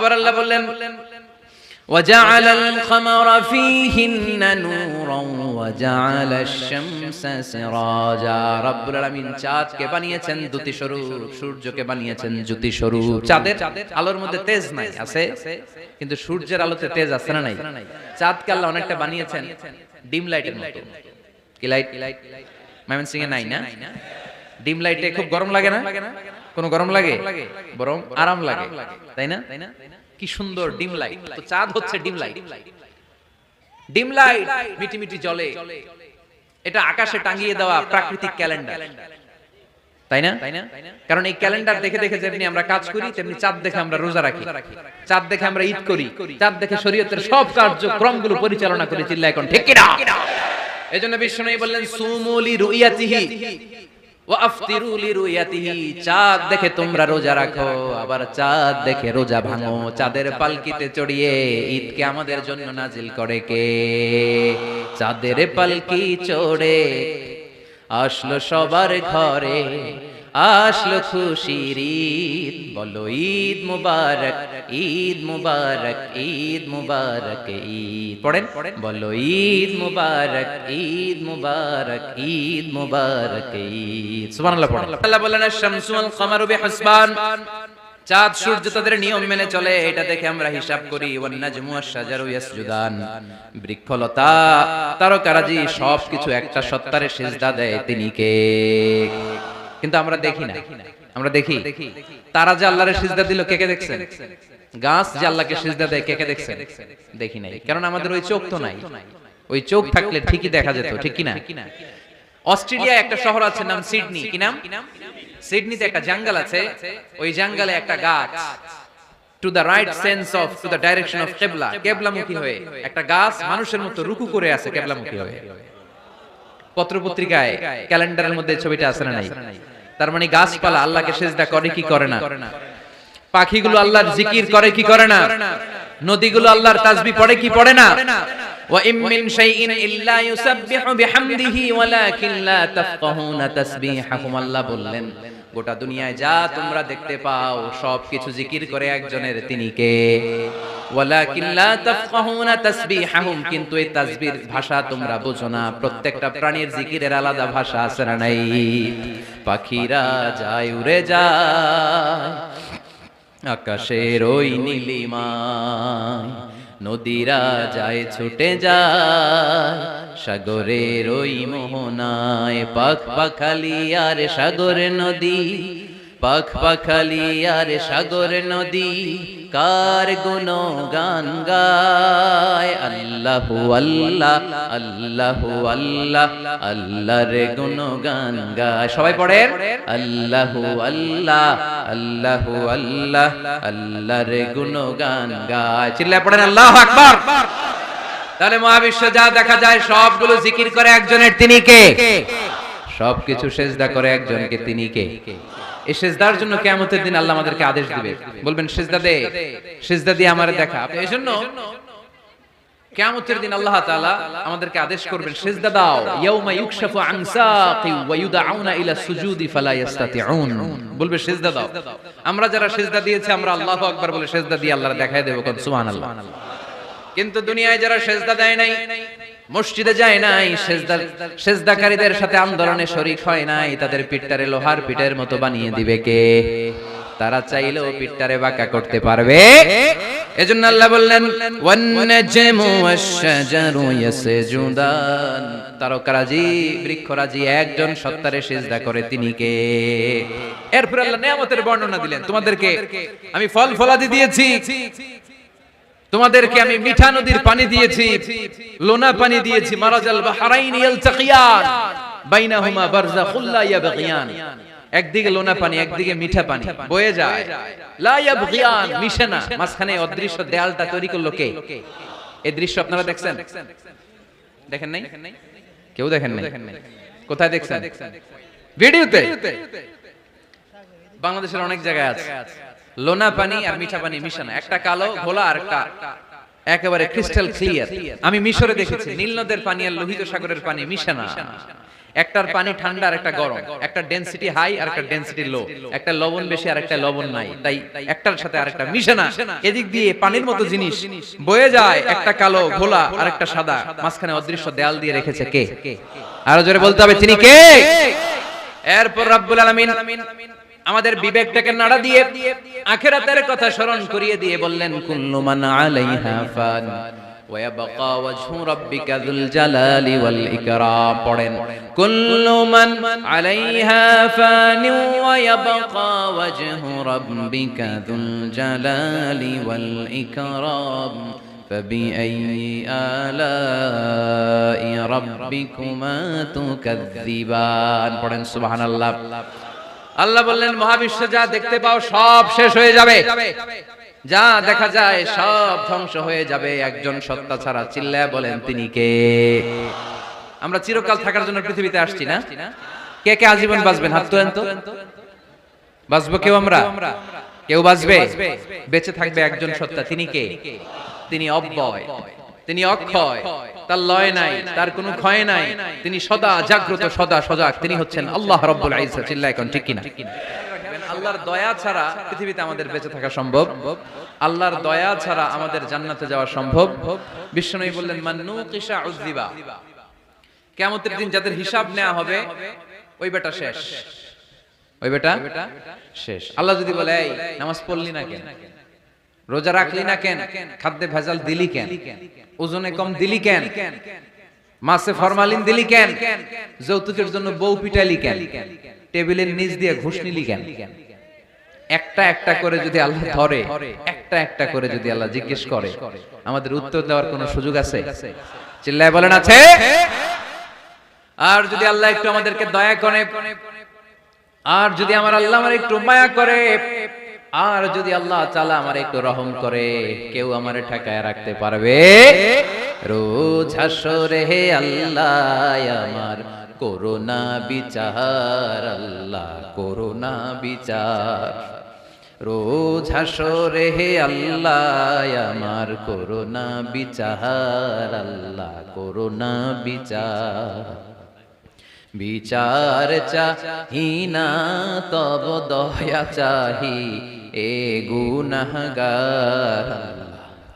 আবার আল্লাহ বললেন وجعل القمر فيهن نورا وجعل الشمس سراجا রব্বুল আলামিন চাঁদকে বানিয়েছেন দ্যুতি স্বরূপ, সূর্যকে বানিয়েছেন জ্যোতি স্বরূপ। চাঁদের আলোর মধ্যে তেজ নাই, আছে, কিন্তু সূর্যের আলোতে তেজ আছে না নাই? চাঁদকে আল্লাহ অনেকটা বানিয়েছেন ডিম লাইটের মতো। কি লাইট? ময়মনসিং এ নাই না? ডিম লাইটে খুব গরম লাগে না? কোনো গরম লাগে? বরং আরাম লাগে, তাই না? কি সুন্দর ডিম লাইট। তো চাঁদ হচ্ছে ডিম লাইট। ডিম লাইট মিটি মিটি জ্বলে, এটা আকাশে টাঙিয়ে দেওয়া প্রাকৃতিক ক্যালেন্ডার, তাই না? কারণ এই ক্যালেন্ডার দেখে দেখে যেমনি আমরা কাজ করি, তেমনি চাঁদ দেখে আমরা রোজা রাখি, চাঁদ দেখে আমরা ঈদ করি, চাঁদ দেখে শরীয়তের সব কার্যক্রমগুলো পরিচালনা করি। চিল্লায় এখন ঠিক কিনা? এজন্য বিশ্বনবী বললেন সুমু লিরুয়াতিহি ওয়া আফতিরু লিরুয়াতিহি, চাঁদ দেখে তোমরা রোজা রাখো, আবার চাঁদ দেখে রোজা ভাঙো। চাঁদের পালকিতে চড়িয়ে ঈদকে আমাদের জন্য নাজিল করে কে? চাঁদের পালকি চড়ে আসলো সবার ঘরে, আসলো খুশির ঈদ, বলো ঈদ মুবারক, ঈদ মুবারক, ঈদ মুবারক, ঈদ পড়েন, বলো ঈদ মুবারক, ঈদ মুবারক, ঈদ মুবারক, ঈদ। সুবহানাল্লাহ পড়েন। আল্লাহ বলেন আশ-শামসু ওয়াল কামারু বিহিসবান, চাঁদ সূর্য তাদের নিয়ম মেনে চলে, এটা দেখে আমরা হিসাব করি। ওয়ান নাজমু ওয়াশ-শাজারু ইয়াসজুদান, বৃক্ষলতা তারকারাজি সবকিছু একটা সত্তারে সিজদা দেয়, তিনি কে? কিন্তু আমরা দেখি না। আমরা দেখি তারা যে আল্লাহরে সিজদা দিল, কে কে দেখছেন? গাছ যে আল্লাহকে সিজদা দেয়, কে কে দেখছেন? দেখি নাই, কারণ আমাদের ওই চোখ তো নাই। ওই চোখ থাকলে ঠিকই দেখা যেত, ঠিক কি না? অস্ট্রেলিয়া একটা শহর আছে নাম সিডনি। কি নাম? সিডনিতে একটা জঙ্গল আছে, ওই জঙ্গলে একটা গাছ to the right sense of to the direction of কিবলা, কিবলামুখী হয়ে একটা গাছ মানুষের মতো রুকু করে আছে কিবলামুখী হয়ে। পত্রপত্রিকায় ক্যালেন্ডারের মধ্যে ছবিটা আছে না নাই? তার মানে গাছপালা আল্লাহকে সিজদা করে কি করে না? পাখিগুলো আল্লাহর জিকির করে কি করে না? নদীগুলো আল্লাহর তাসবিহ পড়ে কি পড়ে না? ওয়া ইম মিন শাইইন ইল্লা ইউসাব্বিহু বিহামদিহি ওয়ালাকিন লা তাফকাহুনা তাসবিহাহুম। আল্লাহ বললেন গোটা দুনিয়ায় যা তোমরা দেখতে পাও সবকিছু জিকির করে একজনের, তিনি কে? ওয়ালাকিন লা তাফকাহুনা তাসবিহাহুম, কিন্তু এই তাসবিহর ভাষা তোমরা বুঝো না। প্রত্যেকটা প্রাণীর জিকিরের আলাদা ভাষা আছে না নাই? পাখিরা যায় উড়ে যায় আকাশের ওই নীলিমায়, নদীরা যায় ছুটে যায় সাগরের ওই মোহনায়। পাখ পাখালি আর সাগর নদী, পাখ পাখালি আর সাগর নদী, কার গুণগান গায়। আল্লাহু আল্লাহ, আল্লাহু আল্লাহ, আল্লাহর গুণগান গায়। সবাই পড়েন আল্লাহু আল্লাহ, আল্লাহু আল্লাহ, আল্লাহর গুণগান গায়। চিল্লায় পড়েন আল্লাহু আকবার। তাহলে মহাবিশ্ব যা দেখা যায় সবগুলো জিকির করে একজনের, তিনি কে? সবকিছু সিজদা করে একজনকে, তিনি কে? এই সিজদার জন্য কিয়ামতের দিন আল্লাহ আমাদেরকে আদেশ দিবে, বলবেন সিজদা দে, সিজদা দিয়ে আমারে দেখা। এজন্য কিয়ামতের দিন আল্লাহ তাআলা আমাদেরকে আদেশ করবেন সিজদা দাও। ইয়াউমা ইউকশাফু আন সাকি ওয়া ইউদআউনা ইলা সুজুদি ফালা ইস্তাতিউন, বলবে সিজদা দাও। আমরা যারা সিজদা দিয়েছি আমরা আল্লাহু আকবার বলে সিজদা দিয়ে আল্লাহর দেখায় দেব, কোন সুবহানাল্লাহ। কিন্তু দুনিয়ায় যারা সিজদা দেয় নাই, মসজিদে যায় নাই, সিজদাকারীদের সাথে আন্দোলনে শরীক হয় নাই, তাদের পিঠটারে লোহার পিঠের মতো বানিয়ে দিবে কে? তারা চাইলেও পিঠটারে বাঁকা করতে পারবে? এজন্য আল্লাহ বললেন ওয়ান নাজমু ওয়াশ-শাজারু ইয়াসজুদান, তারকারাজি বৃক্ষরাজি একজন সত্তারে সিজদা করে, তিনি কে? এরপর আল্লাহ নিয়ামতের বর্ণনা দিলেন, তোমাদেরকে আমি ফল ফলাদি দিয়েছি, তোমাদেরকে আমি মিঠা নদীর পানি দিয়েছি, লোনা পানি দিয়েছি, মারাজাল বাহরাইন ইয়ালতাকিয়ান বাইনাহুমা বারযাখুল লা ইয়াবগিয়ান, একদিকে লোনা পানি একদিকে মিঠা পানি বয়ে যায়, লা ইয়াবগিয়ান মিশে না, মাঝখানে অদৃশ্য দেয়ালটা তৈরি করলো কে? এই দৃশ্য আপনারা দেখছেন? দেখেন নাই? কেউ দেখেন নাই? কোথায় দেখছেন? ভিডিওতে। বাংলাদেশের অনেক জায়গায় আছে লোনা পানি আর মিঠা পানি মিশানো, একটা কালো ঘোলা আর একটা একেবারে ক্রিস্টাল ক্লিয়ার। আমি মিশরে দেখেছি নীল নদের পানি আর লোহিত সাগরের পানি মিশানো। একটার পানি ঠান্ডা আর একটা গরম, একটা ডেনসিটি হাই আর একটা ডেনসিটি লো, একটা লবণ বেশি আর একটা লবণ নাই, তাই একটার সাথে আরেকটা মিশে না। এদিক দিয়ে পানির মতো জিনিস বয়ে যায়, একটা কালো ঘোলা আর একটা সাদা, মাঝখানে অদৃশ্য দেয়াল দিয়ে রেখেছে কে? আরো জোরে বলতে হবে, তিনি কে? এরপর রব্বুল আলামিন আমাদের বিবেকটাকে নাড়া দিয়ে আখিরাতের কথা স্মরণ করিয়ে দিয়ে বললেন, কুল্লু মান আলাইহা ফান ওয়া ইয়াবকা ওয়াজহু রাব্বিকা যুল জালালি ওয়াল ইকরাম। পড়েন, কুল্লু মান আলাইহা ফান ওয়া ইয়াবকা ওয়াজহু রাব্বিকা যুল জালালি ওয়াল ইকরাম فبأي آلاء ربكما تكذبان। পড়েন সুবহানাল্লাহ। আল্লাহ বললেন, মহাবিশ্বে যা দেখতে পাও সব শেষ হয়ে যাবে, যা দেখা যায় সব ধ্বংস হয়ে যাবে, একজন সত্তা ছাড়া। চিল্লায়া বলেন, তিনি কে? আমরা চিরকাল থাকার জন্য পৃথিবীতে আসছি না? কে কে আজীবন বাঁচবেন? হাত তোলেন তো। বাঁচবো কেউ? আমরা কেউ বাঁচবে? বেঁচে থাকবে একজন সত্তা, তিনি কে? তিনি অব্যয়, তিনি অক্ষয়, তার লয় নাই, তার কোনো ক্ষয় নাই, তিনি সদা জাগ্রত, সদা সজাগ, তিনি হচ্ছেন আল্লাহ রাব্বুল ইজ্জত। চিল্লায় এখন ঠিক কিনা? আল্লাহর দয়া ছাড়া পৃথিবীতে আমাদের বেঁচে থাকা সম্ভব, আল্লাহর দয়া ছাড়া আমাদের জান্নাতে যাওয়া সম্ভব। বিশ্বনবী বললেন, মান নুকিশা উযযিবা, কিয়ামতের দিন যাদের হিসাব নেওয়া হবে ওই বেটা শেষ, ওই বেটা শেষ। আল্লাহ যদি বলে, এই নামাজ পড়লি না কেন, রোজা রাখলি না কেন, খাদ্যে ভেজাল দিলি কেন, ওজনে কম দিলি কেন, মাছে ফরমালিন দিলি কেন, যৌতুকের জন্য বউ পিটালি কেন, টেবিলের নিচ দিয়ে ঘুষ নিলি কেন, একটা একটা করে যদি আল্লাহ ধরে, একটা একটা করে যদি আল্লাহ জিজ্ঞেস করে, আমাদের উত্তর দেওয়ার কোনো সুযোগ আছে? চিল্লায় বলেন, আছে? আর যদি আল্লাহ একটু আমাদেরকে দয়া করে, আর যদি আমার আল্লাহ আমার একটু মায়া করে, আর যদি আল্লাহ তাআলা আমার একটু রহম করে, কেউ আমারে ঠেকায় রাখতে পারবে? রোজ হাসরে হে আল্লাহ আমার করোনা বিচার, আল্লাহ করোনা বিচার। রোজ হাসরে হে আল্লাহ আমার করোনা বিচার, আল্লাহ করোনা বিচার। বিচার চাহি না তব দয়া চাহি, এ গুনাহগার,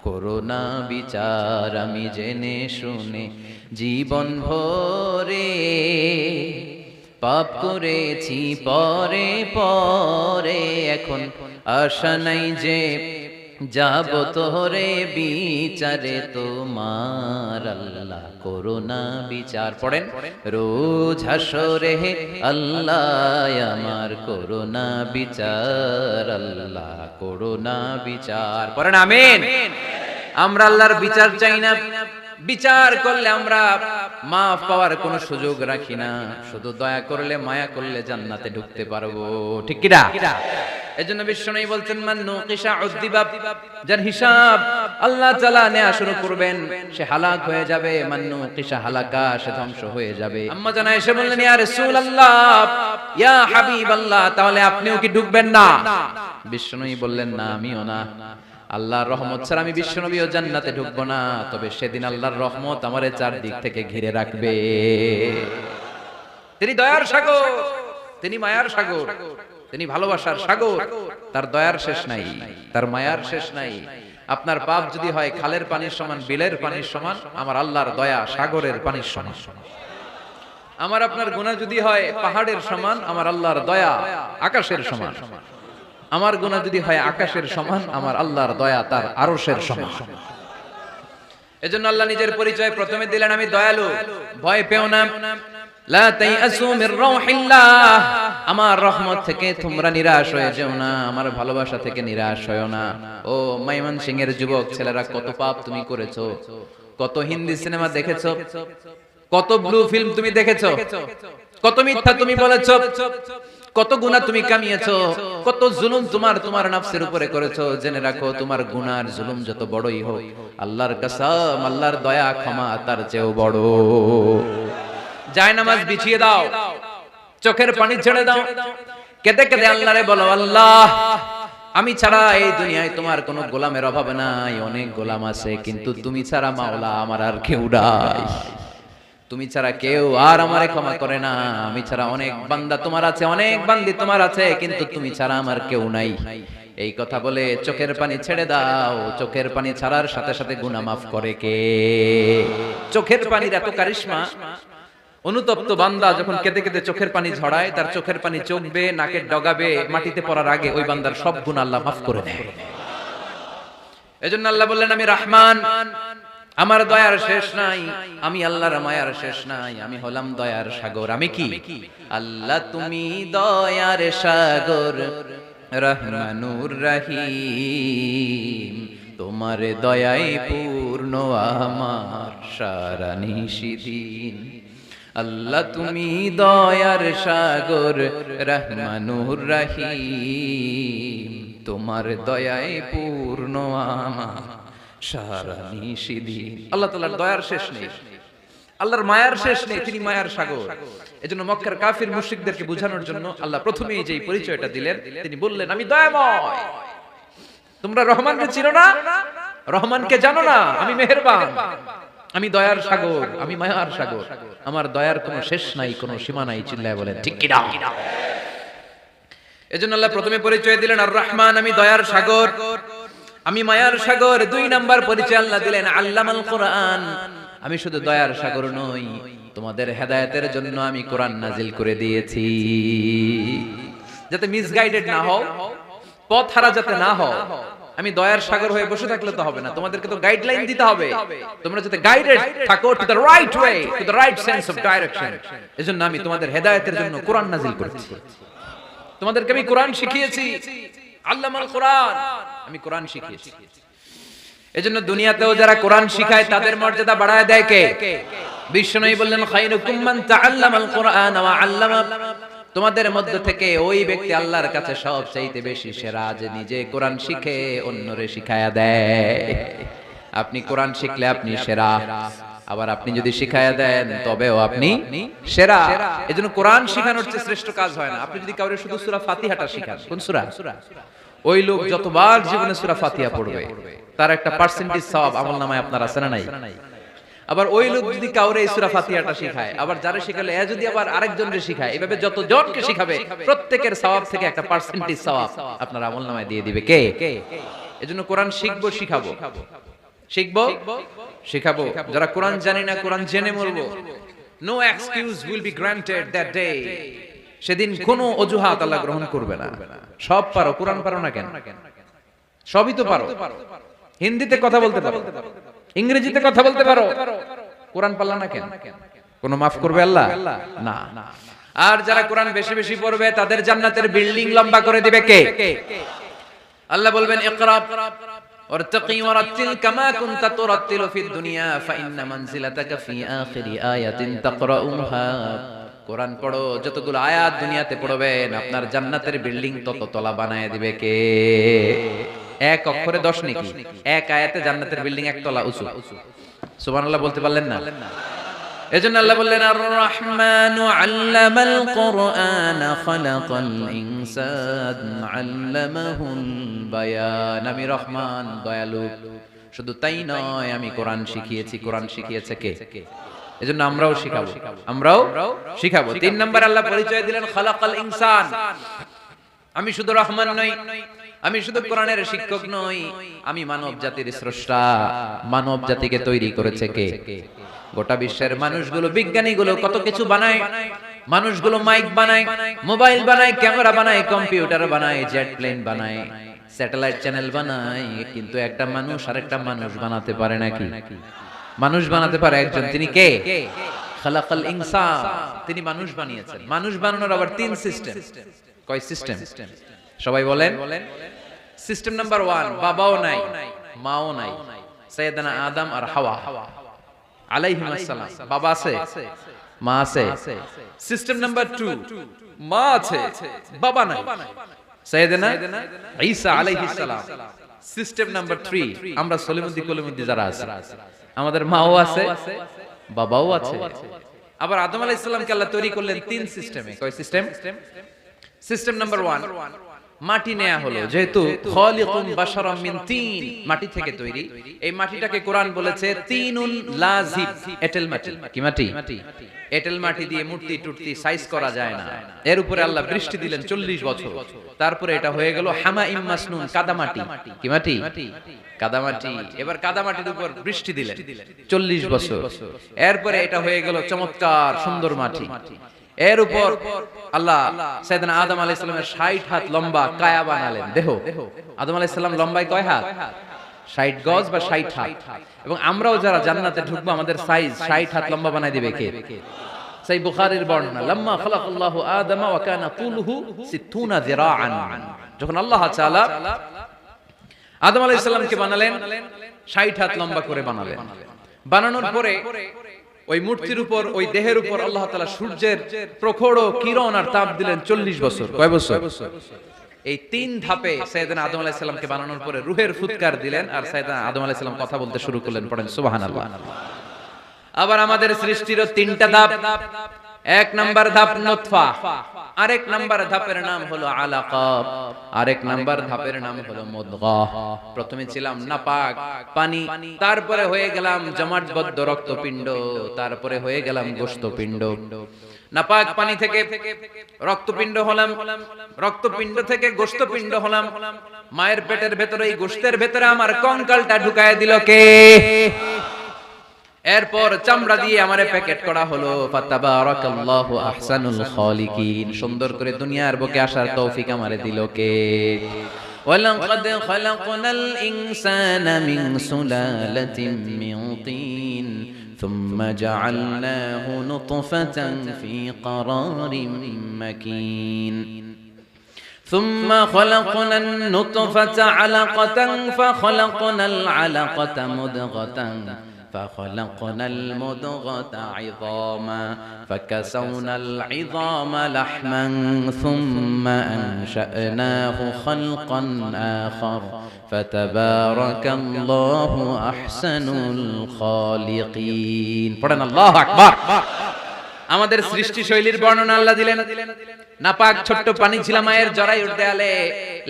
করোনা বিচার। আমি জেনে শুনে জীবন ভরে পাপ করেছি পরে পরে, এখন আশা নাই যে যাব তোরে বিচারে তোমার, আল্লাহ করোনা বিচার। পড়েন, রোজ হাসরে হে আল্লাহ আমার করোনা বিচার, আল্লাহ করোনা বিচার। পড়েন আমিন। আমরা আল্লাহর বিচার চাই না, বিচার করলে আমরা মাফ পাওয়ার কোনো সুযোগ রাখি না, শুধু দয়া করলে মায়া করলে জান্নাতে ঢুকতে পারবো, ঠিক কি না? এজন্য বিশ্বনবী বলছেন, মান নুকিশা উযযিবা, যার হিসাব আল্লাহ তাআলা নেওয়া শুরু করবেন সে হালাক হয়ে যাবে, মান নুকিশা হালাকা, সে ধ্বংস হয়ে যাবে। আম্মা জানা এসে বললেন, ইয়া রাসূলুল্লাহ, ইয়া হাবিবাল্লাহ, তাহলে আপনিও কি ঢুকবেন না? বিশ্বনবী বললেন, না, আমিও না। আল্লাহর রহমত ছাড়া আমি বিশ্বনবীও জান্নাতে ঢুকবো না, তবে সেদিন আল্লাহর রহমত আমারে চারদিক থেকে ঘিরে রাখবে। তিনি দয়ার সাগর, তিনি মায়ার সাগর, তিনি ভালোবাসার সাগর, তার দয়ার শেষ নাই, তার মায়ার শেষ নাই। আপনার পাপ যদি হয় খালের পানির সমান, বিলের পানির সমান, আমার আল্লাহর দয়া সাগরের পানির সমান। আমার আপনার গুনাহ যদি হয় পাহাড়ের সমান, আমার আল্লাহর দয়া আকাশের সমান। আমার গুনাহ যদি হয় আকাশের সমান, আমার আল্লাহর দয়া তার আরশের সমান। এজন্য আল্লাহ নিজের পরিচয় প্রথমে দিলেন, আমি দয়ালু, ভয় পেও না। লা তাইআসু মির রাউহিল্লাহ, আমার রহমত থেকে তোমরা নিরাশ হয়ে যেও না, আমার ভালোবাসা থেকে নিরাশ হয়ো না। ও ময়মনসিংহের যুবক ছেলেরা, কত পাপ তুমি করেছো, কত হিন্দি সিনেমা দেখেছো, কত ব্লু ফিল্ম তুমি দেখেছো, কত মিথ্যা তুমি বলেছো, কত গুনাহ তুমি কামিয়েছো, কত জুলুম তোমার নফসের উপরে করেছো। জেনে রাখো, তোমার গুনার জুলুম যত বড়ই হোক, আল্লাহর কসম, আল্লাহর দয়া ক্ষমা তার চেয়েও বড়। যায় নামাজ বিছিয়ে দাও, চোখের পানি ছেড়ে দাও, কেঁদে কেঁদে আল্লাহরে বলো, আল্লাহ আমি ছাড়া এই দুনিয়ায় তোমার কোনো গোলামের অভাব নাই, অনেক গোলাম আছে, কিন্তু তুমি ছাড়া মাওলা আমার আর কেউ নাই। তুমি ছাড়া কেউ আর আমারে ক্ষমা করে না, আমি ছাড়া অনেক বান্দা তোমার আছে, অনেক বান্দি তোমার আছে, কিন্তু তুমি ছাড়া আমার কেউ নাই। এই কথা বলে চোখের পানি ছেড়ে দাও। চোখের পানি ছাড়ার সাথে সাথে গুনাহ মাফ করে কে? চোখের পানির এত কারিশমা, অনুতপ্ত বান্দা যখন কেঁদে কেঁদে চোখের পানি ঝরায়, তার চোখের পানি চোখ বেয়ে নাকের ডগাবে মাটিতে পড়ার আগে ওই বান্দার সব গুনাহ আল্লাহ মাফ করে দেয়। এজন্য আল্লাহ বললেন, আমি রহমান, আমার দয়ার শেষ নাই, আমি আল্লাহর মায়ার শেষ নাই, আমি হলাম দয়ার সাগর। আমি কি? আল্লাহ তুমি দয়ার সাগর, রহমানুর রহিম, তোমার দয়ায় পূর্ণ আমার সারা নিশিদিন। আল্লাহ তুমি দয়ার সাগর, রহমানুর রহিম, তোমার দয়ায় পূর্ণ আমার সারা নিশিদিন। আল্লাহ তাআলার দয়ার শেষ নেই, আল্লাহর মায়ার শেষ নেই, তিনি মায়ার সাগর। এজন্য মক্কার কাফির মুশরিকদেরকে বোঝানোর জন্য আল্লাহ প্রথমেই যে পরিচয়টা দিলেন, তিনি বললেন, আমি দয়াময়। তোমরা রহমানকে চিনো না, রহমানকে জানো না, আমি মেহেরবান, আমি দয়ার সাগর, আমি মায়ার সাগর, আমার দয়ার কোনো শেষ নাই, কোনো সীমা নাই। চিল্লায় বলেন ঠিক কি না? এজন্য আল্লাহ প্রথমে পরিচয় দিলেন আর রহমান, আমি দয়ার সাগর, আমি মায়ার সাগর। 2 নাম্বার পরিচয় আল্লাহ দিলেন আল্লামাল কোরআন, আমি শুধু দয়ার সাগর নই, তোমাদের হেদায়েতের জন্য আমি কোরআন নাজিল করে দিয়েছি, যাতে মিসগাইডেড না হও, পথ হারা যাতে না হও। আমি দয়ার সাগর হয়ে বসে থাকলে তো হবে না, তোমাদেরকে তো গাইডলাইন দিতে হবে, তোমরা যাতে গাইডেড থাকো to the right way, to the right sense of direction. এজন্য আমি তোমাদের হেদায়েতের জন্য কোরআন নাজিল করেছি, তোমাদেরকে আমি কোরআন শিখিয়েছি। আল্লামাল কোরআন, আমি কোরআন শিখিয়েছি। এজন্য দুনিয়াতেও যারা কোরআন শিখায় তাদের মর্যাদা বাড়ায় দেয় কে? বিশ্বনবী বললেন, খায়রুকুম মান তাআল্লামাল কোরআন ওয়া আল্লামা, তোমাদের মধ্য থেকে ওই ব্যক্তি আল্লাহর কাছে সবচাইতে বেশি সেরা, যে নিজে কোরআন শিখে অন্যরে শিখায়া দেয়। আপনি কোরআন শিখলে আপনি সেরা, আবার আপনি যদি শিখায়া দেন তবেও আপনি সেরা। এজন্য কোরআন শিখানোর চেয়ে শ্রেষ্ঠ কাজ হয় না। আপনি যদি কাউরে শুধু সূরা ফাতিহাটা শিখান, কোন সূরা, ওই লোক যতবার জীবনে সূরা ফাতিহা পড়বে তার একটা পার্সেন্টেজ সওয়াব আমলনামায় আপনার আছে না নাই? আবার ওই লোক যদি কাউরে এই সূরা ফাতিহাটা শিখায়, আবার যারা শিখালে এ যদি আবার আরেকজনকে শিখায়, এভাবে যত জনকে শিখাবে প্রত্যেকের সওয়াব থেকে একটা পার্সেন্টেজ সওয়াব আপনার আমলনামায় দিয়ে দিবে কে? এজন্য কোরআন শিখবো, শিখাবো, শিখবো, শিখাবো। যারা কোরআন জানি না, কোরআন জেনে মরবো। No excuse will be granted that day. সেদিন কোনো অজুহাত আল্লাহ গ্রহণ করবে না। সব পারো, কোরআন পারো না কেন? সবই তো পারো। হিন্দিতে কথা বলতে পারো, ইংরেজিতে কথা বলতে পারো, কোরআন পারলা না কেন? কোনো মাফ করবে আল্লাহ? না। আর যারা কোরআন বেশি বেশি পড়বে তাদের জান্নাতের বিল্ডিং লম্বা করে দিবে কে? আল্লাহ বলবেন, ইকরা ওয়ারতাকি ওয়ারাতিল কামা কুনতা তুরাতিলু ফিদ দুনিয়া ফাইন্না মানজিলাতাকা ফি আখিরি আয়াতিন তাকরাউহা। কোরআন পড়ো, যতগুলো আয়াত দুনিয়াতে পড়বেন আপনার জান্নাতের বিল্ডিং তত তলা বানায় দিবে কে? এক অক্ষরে 10 নেকি, এক আয়াতে জান্নাতের বিল্ডিং এক তলা উঁচু। সুবহানাল্লাহ বলতে পারলেন না? এজন্য আল্লাহ বললেন, আর রহমানু আল্লামাল কোরআন খালাকাল ইনসান আল্লামাহুল বায়ান। আমি রহমান, দয়ালু। শুধু তাই নয়, আমি কোরআন শিখিয়েছি। কোরআন শিখিয়েছে কে? এজন্য আমরাও শিখাবো, আমরাও শিখাবো। 3 নাম্বার আল্লাহ পরিচয় দিলেন খালাকাল ইনসান, আমি শুধু রহমান নই, আমি শুধু কোরআনের শিক্ষক নই, আমি মানব জাতির স্রষ্টা। মানব জাতিকে তৈরি করেছে কে? গোটা বিশ্বের মানুষগুলো, বিজ্ঞানীগুলো কত কিছু বানায়। মানুষগুলো মাইক বানায়, মোবাইল বানায়, ক্যামেরা বানায়, কম্পিউটার বানায়, জেট প্লেন বানায়, স্যাটেলাইট চ্যানেল বানায়, কিন্তু একটা মানুষ আরেকটা মানুষ বানাতে পারে নাকি? মানুষ বানাতে পারে একজন, তিনি কে? খালাকাল ইনসান, তিনি মানুষ বানিয়েছেন। মানুষ বানানোর আবার 3 সিস্টেম। কয় সিস্টেম? সবাই বলেন। সিস্টেম নাম্বার 1, বাবাও নাই, মাও নাই, সাইয়েদানা আদম আর হাওয়া আলাইহিস সালাম। বাবা আছে, মা আছে। সিস্টেম নাম্বার 2, মা আছে, বাবা নাই, সাইয়েদানা ঈসা আলাইহিস সালাম। সিস্টেম নাম্বার 3, আমরা সলিমুদ্দি কলিমুদ্দি যারা আছে, আমাদের মাও আছে, বাবাও আছে। আবার আদম আলাইহিস সালামকে আল্লাহ তৈরি করলেন 3 সিস্টেমে। কয় সিস্টেম? সিস্টেম নাম্বার 1, মাটি নেয়া হলো, যেহেতু খালিকুম বাশারাম মিন তিন, মাটি থেকে তৈরি। এই মাটিটাকে কোরআন বলেছে তিনুন লাযিব, এঁটেল মাটি। কি মাটি? এঁটেল মাটি দিয়ে মূর্তি টুর্তি সাইজ করা যায় না। এর উপরে আল্লাহ বৃষ্টি দিলেন 40 বছর, তারপরে এটা হয়ে গেল হামাইম মাসনুন, কাদামাটি। কি মাটি? কাদামাটি। এবার কাদামাটির উপর বৃষ্টি দিলেন 40 বছর, এরপরে এটা হয়ে গেল চমৎকার সুন্দর মাটি। এর উপর আল্লাহ সাইয়েদনা আদম আলাইহিস সালামের 60 হাত লম্বা কায়া বানালেন, দেহ। আদম আলাইহিস সালাম লম্বায় কয় হাত? 60 গজ বা 60 হাত। এবং আমরাও যারা জান্নাতে ঢুকবো আমাদের সাইজ 60 হাত লম্বা বানাই দিবে কে? সেই বুখারীর বর্ণনা, লাম্মা খালাকাল্লাহু আদম ওয়া কানা তুলুহু 60 যিরাআন। যখন আল্লাহ তাআলা আদম আলাইহিস সালামকে বানালেন 60 হাত লম্বা করে বানালেন। বানানোর পরে ওই মূর্তির উপর, ওই দেহের উপর আল্লাহ তাআলা সূর্যের প্রখর কিরণ আর তাপ দিলেন 40 বছর। কয় বছর? এই 3 ধাপে সাইয়েদনা আদম আলাইহিস সালামকে বানানোর পরে রূহের ফুৎকার দিলেন, আর সাইয়েদনা আদম আলাইহিস সালাম কথা বলতে শুরু করলেন। পড়েন সুবহানাল্লাহ। আবার আমাদের সৃষ্টিরও 3টা ধাপ। এক নাম্বার ধাপ নুতফা, আরেক নাম্বার ধাপের নাম হলো আলাকা, আরেক নাম্বার ধাপের নাম হলো মুদগাহ। প্রথমে ছিলাম নাপাক পানি, তারপরে হয়ে গেলাম জমাটবদ্ধ রক্তপিণ্ড, তারপরে হয়ে গেলাম গোশতপিণ্ড। নাপাক পানি থেকে রক্তপিণ্ড হলাম, রক্তপিণ্ড থেকে গোশতপিণ্ড হলাম। মায়ের পেটের ভেতরে, এই গোশতের ভেতরে আমার কঙ্কালটা ঢুকায় দিল কে? এরপর চামড়া দিয়ে আমারে প্যাকেট করা হলো। ফাতাবারাকাল্লাহু আহসানুল খালিকিন। সুন্দর করে দুনিয়ার বুকে আসার তৌফিক আমারে দিল কে? ওয়ালাকাদ খালাকনাল ইনসানা মিন সুলালাতিন মিন তিন সুম্মা জাআলনাহু নুতফাতান ফি ক্বারারিন মাকিন ثم خلقنا النطفة علقة فخلقنا العلقة مضغة فخلقنا المضغة عظاما فكسونا العظام لحما ثم أنشأناه خلقا آخر فتبارك الله أحسن الخالقين. পড়েন আল্লাহু আকবার। আমাদের সৃষ্টি শৈলীর বর্ণনা আল্লাহ দিলেন। নাপাক ছোট্ট পানি ছিল মায়ের জরায়ুর দেয়ালে,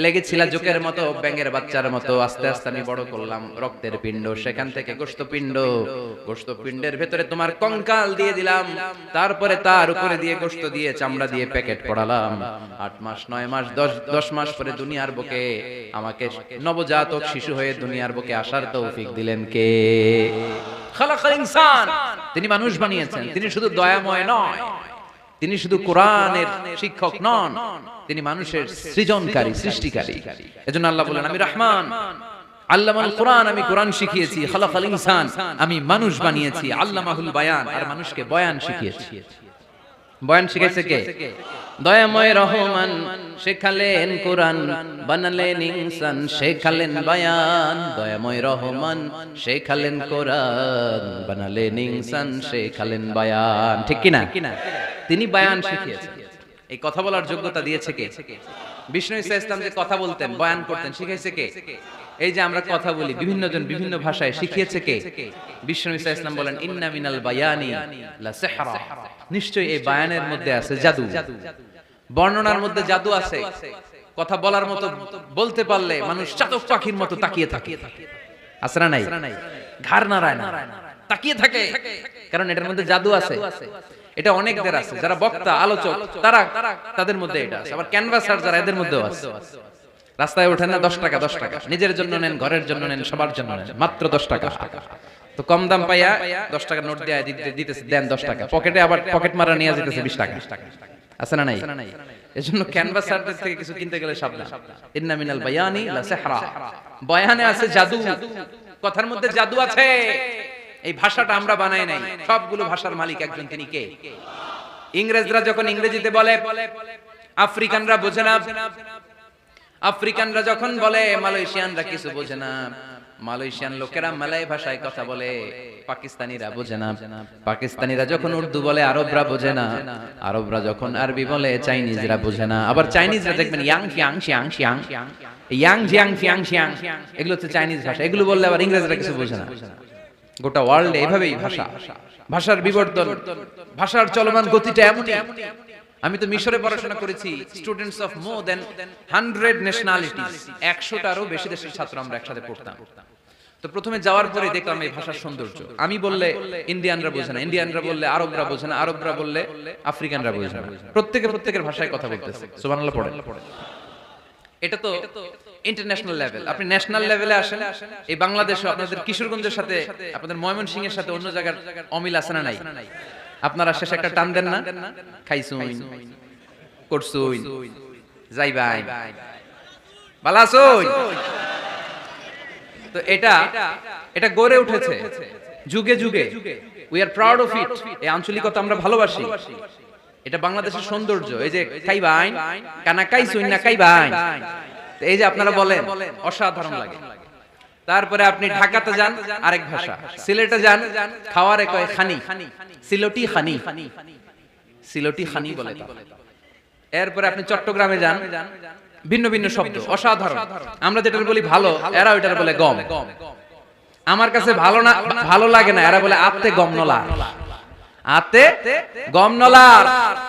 লেগেছিল জোকের মতো, ব্যাঙের বাচ্চার মতো। আস্তে আস্তে আমি বড় করলাম রক্তের পিণ্ড, সেখান থেকে গোশতপিণ্ড, গোশতপিণ্ডের ভেতরে তোমার কঙ্কাল দিয়ে দিলাম, তারপরে তার উপরে দিয়ে গোশত দিয়ে চামড়া দিয়ে প্যাকেট পড়ালাম। 8 মাস 9 মাস 10 মাস পরে দুনিয়ার বুকে আমাকে নবজাতক শিশু হয়ে দুনিয়ার বুকে আসার তৌফিক দিলেন কে? খালাকাল ইনসান। তিনি মানুষ বানিয়েছেন। তিনি শুধু দয়াময় নয়, তিনি শুধু কোরআনের শিক্ষক নন, তিনি মানুষের সৃজনকারী, সৃষ্টিকারী। এজন্য আল্লাহ বলেন, আমি রহমান, আল্লামাল কোরআন, আমি কোরআন শিখিয়েছি। খালাকাল ইনসান, আমি মানুষ বানিয়েছি। আল্লামাহুল বায়ান, আর মানুষকে বয়ান শিখিয়েছি। বয়ান শিখাইছে কে? দয়াময় রহমান শেখালেন কোরআন, বানালেন ইনসান, শেখালেন বায়ান। দয়াময় রহমান শেখালেন কোরআন, বানালেন ইনসান, শেখালেন বায়ান। ঠিক কি না? তিনি বায়ান শিখিয়েছেন। এই কথা বলার যোগ্যতা দিয়েছে কে? বিষ্ণু ঈসা ইসলাম যে কথা বলতেন, বয়ান করতেন, শিখাইছে কে? এই যে আমরা কথা বলি বিভিন্ন জন বিভিন্ন ভাষায়, শিখিয়েছে কে? বিষ্ণু ঈসা ইসলাম বলেন, ইন্না মিনাল বায়ানি লা সিহরা। নিশ্চয়ই এই বায়ানের মধ্যে আছে জাদু, বর্ণনার মধ্যে জাদু আছে। কথা বলার মতো, বলতে পারলে মানুষ চাতক পাখির মতো তাকিয়ে থাকে। আছে না নাই? ঘাড় নাড়ায় না, তাকিয়ে থাকে, কারণ এটার মধ্যে জাদু আছে। এটা অনেকদের আছে, যারা বক্তা আলোচক তারা, তাদের মধ্যে এটা আছে। আবার ক্যানভাসার যারা, এদের মধ্যেও আছে। রাস্তায় ওঠেন না 10 টাকা 10 টাকা, নিজের জন্য নেন, ঘরের জন্য নেন, সবার জন্য নেন, মাত্র 10 টাকা। তো কম দাম পাইয়া 10 টাকা নোট দিয়ে দিতেছে, দেন 10 টাকা, পকেটে আবার পকেট মারা নিয়ে যেতেছে 20 টাকা। আছে না নাই? এজন্য ক্যানভাসারদের থেকে কিছু কিনতে গেলে সাবধান। ইন্না মিনাল বায়ানি লা সিহরা। বয়ানে আছে জাদু, কথার মধ্যে জাদু আছে। এই ভাষাটা আমরা বানাই নাই, সবগুলো ভাষার মালিক একজন, তিনি কে? ইংরেজরা যখন ইংরেজিতে বলে, আফ্রিকানরা বোঝে না। আফ্রিকানরা যখন বলে, মালয়েশিয়ানরা কিছু বোঝে না। মালয়েশিয়ান লোকেরা মালয় ভাষায় কথা বলে, পাকিস্তানিরা বোঝে না। পাকিস্তানিরা যখন উর্দু বলে, আরবরা বোঝে না। আরবরা যখন আরবি বলে, চাইনিজরা বোঝে না। আবার চাইনিজরা দেখবেন ইয়াং ফিয়াং শিয়াং শিয়াং, ইয়াং জিয়াং ফিয়াং শিয়াং, এগুলো হচ্ছে চাইনিজ ভাষা। এগুলো বললে আবার ইংরেজরা কিছু বোঝে না। গোটা ওয়ার্ল্ডে এভাবেই ভাষা, ভাষার বিবর্তন, ভাষার চলমান গতিটা এমনই। আমি তো মিশরে পড়াশোনা করেছি, students of more than 100 nationalities, 100টারও বেশি দেশের ছাত্র আমরা একসাথে পড়তাম। তো প্রথমে যাওয়ার পরে দেখলাম এই ভাষার সৌন্দর্য। আমি বললে ইন্ডিয়ানরা বোঝে না, ইন্ডিয়ানরা বললে আরবরা বোঝে না, আরবরা বললে আফ্রিকানরা বোঝে না, প্রত্যেকের ভাষায় কথা বলতেছে। সুবহানাল্লাহ পড়েন। এটা তো ইন্টারন্যাশনাল লেভেল। আপনি ন্যাশনাল লেভেলে আসেন, এই বাংলাদেশে আপনাদের কিশোরগঞ্জের সাথে, আপনাদের ময়মনসিংহের সাথে অন্য জায়গার অমিল আছে না নাই? আপনারা শেষে একটা টান দেন না, খাইছুই করছুই যাইবাই বালাসুই। তো এটা গড়ে উঠেছে যুগে যুগে। We are proud of it. এই আঞ্চলিকতা আমরা ভালোবাসি, এটা বাংলাদেশের সৌন্দর্য। এই যে খাইবাই কানা কাইছুই না খাইবাই, এই যে আপনারা বলেন, অসাধারণ লাগে। তারপরে আপনি ঢাকাতে যান, আরেক ভাষা। সিলেটে যান, খাওয়ারে কয় খানি, সিলটি খানি, সিলটি খানি বলে। এরপরে আপনি চট্টগ্রামে যান, ভিন্ন ভিন্ন শব্দ, অসাধারণ। আমরা যেটা বলি ভালো, এরা ওইটার বলে গম। আমার কাছে ভালো না, ভালো লাগে না, এরা বলে আতে গম নলা, আতে গম নলা,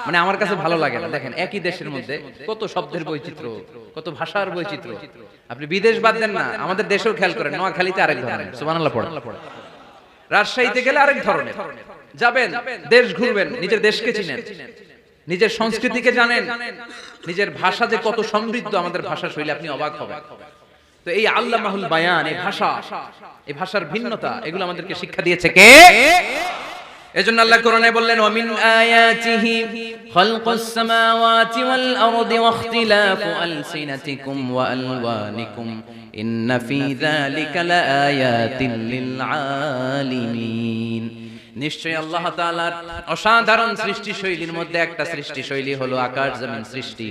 মানে আমার কাছে ভালো লাগে না। দেখেন একই দেশের মধ্যে কত শব্দের বৈচিত্র্য, কত ভাষার বৈচিত্র্য। আপনি বিদেশ বাদ দেন না, আমাদের দেশেও খেয়াল করেন, নোয়াখালীতে আরেক ধরনের, সুবহানাল্লাহ পড়েন। রাজশাহীতে গেলে আরেক ধরনের। যাবেন, দেশ ঘুরবেন, নিজের দেশকে চিনেন, নিজের সংস্কৃতিকে জানেন, নিজের ভাষা যে কত সমৃদ্ধ, আমাদের ভাষা শৈলী, আপনি অবাক হবেন। তো এই আল্লামাহুল বায়ান, এই ভাষা, এই ভাষার ভিন্নতা, এগুলো আমাদেরকে শিক্ষা দিয়েছে কে? এজন্য আল্লাহ কোরআনে বললেন, ওয়া মিন আয়াতিহি খালকুস সামাওয়াতি ওয়াল আরদি ওয়া ইখতিলাফু আলসিনাতিকুম ওয়া আলওয়ানিকুম ইন্না ফী যালিকা লাআয়াতিন লিল আলিমিন। নিশ্চয়ই আল্লাহ তাআলার অসাধারণ সৃষ্টি শৈলীর মধ্যে একটা সৃষ্টি শৈলী হলো আকাশ জমিন সৃষ্টি,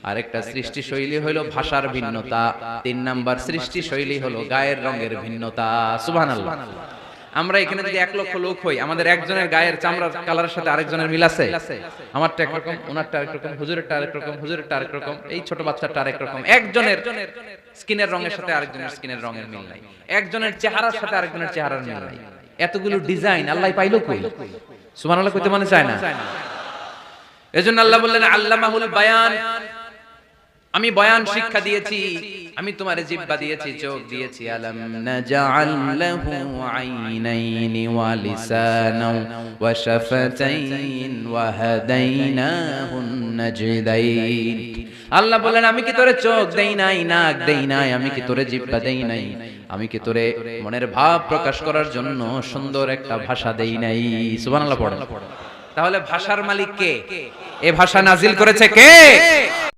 আর একটা সৃষ্টি শৈলী হলো ভাষার ভিন্নতা, 3 নাম্বার সৃষ্টি শৈলী হলো গায়ের রঙের ভিন্নতা। সুবহানাল্লাহ। আমরা এখানে যদি 1 লক্ষ লোক হই, আমাদের একজনের গায়ের চামড়ার কালারের সাথে আরেকজনের মিল আছে? আমারটা একরকম, ওনারটা আরেকরকম, হুজুরেরটা আরেকরকম, হুজুরেরটা আরেকরকম, এই ছোট বাচ্চাটা আরেকরকম। একজনের স্কিনের রঙের সাথে আরেকজনের স্কিনের রঙের মিল নাই, একজনের চেহারার সাথে আরেকজনের চেহারার মিল নাই। এতগুলো ডিজাইন আল্লাহ পাইলো কই? সুবহানাল্লাহ কইতে মনে চায় না। এজন্য আল্লাহ বললেন আল্লামাহুল বায়ান, আমি বয়ান শিক্ষা দিয়েছি, আমি তোমারে জিহ্বা দিয়েছি, চোখ দিয়েছি। আলাম নাজআল লাহু আইনাইনি ওয়া লিসানাও ওয়া শাফাতাইন ওয়া হাদাইনাহুন নাজদাইন। আল্লাহ বলেন, আমি কি তোরে চোখ দেই নাই, নাক দেই নাই, আমি কি তোরে জিহ্বা দেই নাই, আমি কি তোরে মনের ভাব প্রকাশ করার জন্য সুন্দর একটা ভাষা দেই নাই? সুবহানাল্লাহ পড়েন। তাহলে ভাষার মালিক কে? এই ভাষা নাজিল করেছে কে?